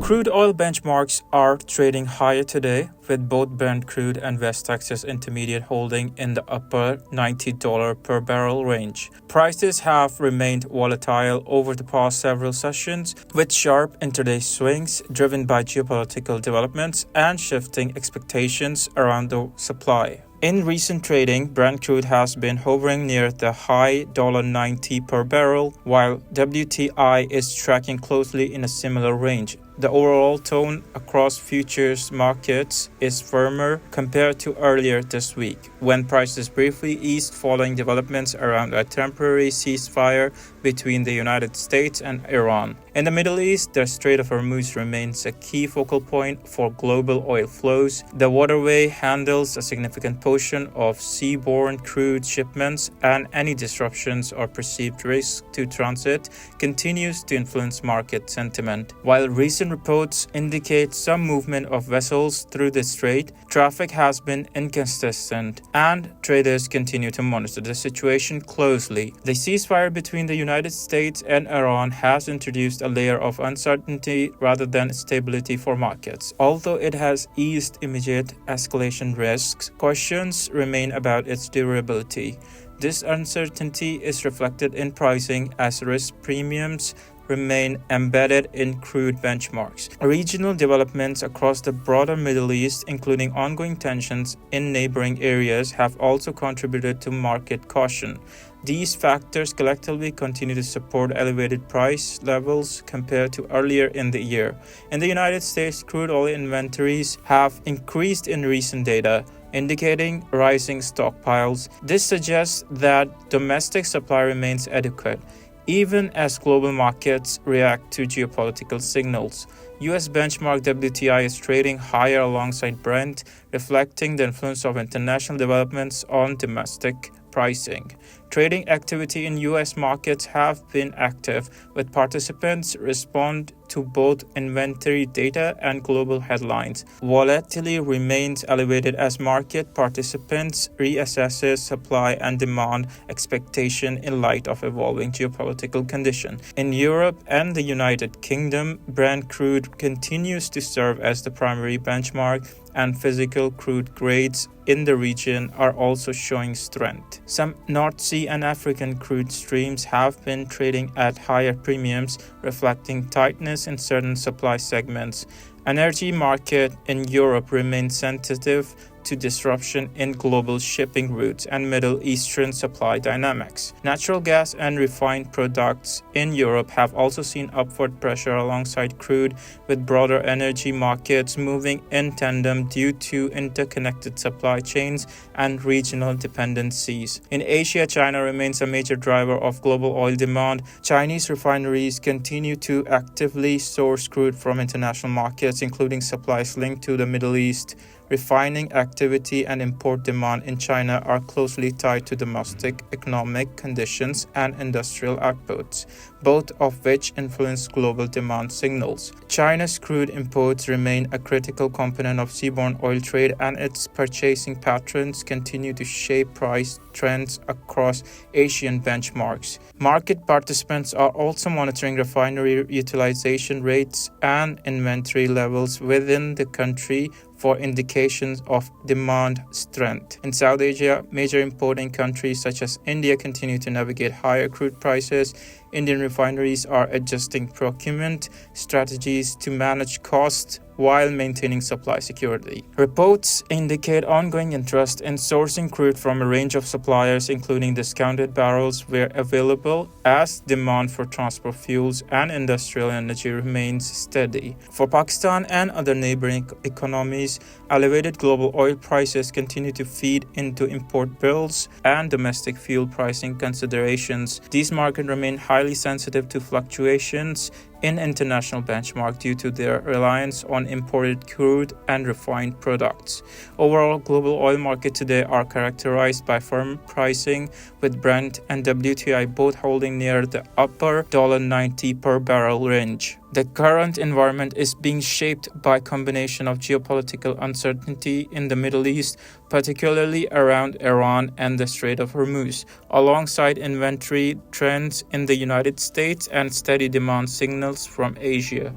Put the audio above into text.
Crude oil benchmarks are trading higher today, with both Brent crude and West Texas Intermediate holding in the upper $90 per barrel range. Prices have remained volatile over the past several sessions, with sharp intraday swings driven by geopolitical developments and shifting expectations around the supply. In recent trading, Brent crude has been hovering near the high $90 per barrel, while WTI is tracking closely in a similar range. The overall tone across futures markets is firmer compared to earlier this week, when prices briefly eased following developments around a temporary ceasefire between the United States and Iran. In the Middle East, the Strait of Hormuz remains a key focal point for global oil flows. The waterway handles a significant portion of seaborne crude shipments, and any disruptions or perceived risk to transit continues to influence market sentiment. While recent reports indicate some movement of vessels through the strait, traffic has been inconsistent, and traders continue to monitor the situation closely. The ceasefire between the United States and Iran has introduced a layer of uncertainty rather than stability for markets. Although it has eased immediate escalation risks, questions remain about its durability. This uncertainty is reflected in pricing as risk premiums remain embedded in crude benchmarks. Regional developments across the broader Middle East, including ongoing tensions in neighboring areas, have also contributed to market caution. These factors collectively continue to support elevated price levels compared to earlier in the year. In the United States, crude oil inventories have increased in recent data, indicating rising stockpiles. This suggests that domestic supply remains adequate, even as global markets react to geopolitical signals. US benchmark WTI is trading higher alongside Brent, reflecting the influence of international developments on domestic pricing. Trading activity in US markets have been active, with participants respond to both inventory data and global headlines. Volatility remains elevated as market participants reassess supply and demand expectation in light of evolving geopolitical conditions. In Europe and the United Kingdom, Brent crude continues to serve as the primary benchmark, and physical crude grades in the region are also showing strength. Some North Sea and African crude streams have been trading at higher premiums, reflecting tightness in certain supply segments. Energy market in Europe remains sensitive to disruption in global shipping routes and Middle Eastern supply dynamics. Natural gas and refined products in Europe have also seen upward pressure alongside crude, with broader energy markets moving in tandem due to interconnected supply chains and regional dependencies. In Asia, China remains a major driver of global oil demand. Chinese refineries continue to actively source crude from international markets, including supplies linked to the Middle East. Refining activity and import demand in China are closely tied to domestic economic conditions and industrial outputs, both of which influence global demand signals. China's crude imports remain a critical component of seaborne oil trade, and its purchasing patterns continue to shape price trends across Asian benchmarks. Market participants are also monitoring refinery utilization rates and inventory levels within the country for indications of demand strength. In South Asia, major importing countries such as India continue to navigate higher crude prices. Indian refineries are adjusting procurement strategies to manage costs while maintaining supply security. Reports indicate ongoing interest in sourcing crude from a range of suppliers, including discounted barrels where available, as demand for transport fuels and industrial energy remains steady. For Pakistan and other neighboring economies, elevated global oil prices continue to feed into import bills and domestic fuel pricing considerations. These markets remain highly sensitive to fluctuations in international benchmark due to their reliance on imported crude and refined products. Overall, global oil markets today are characterized by firm pricing, with Brent and WTI both holding near the upper $90 per barrel range. The current environment is being shaped by a combination of geopolitical uncertainty in the Middle East, particularly around Iran and the Strait of Hormuz, alongside inventory trends in the United States and steady demand signals from Asia.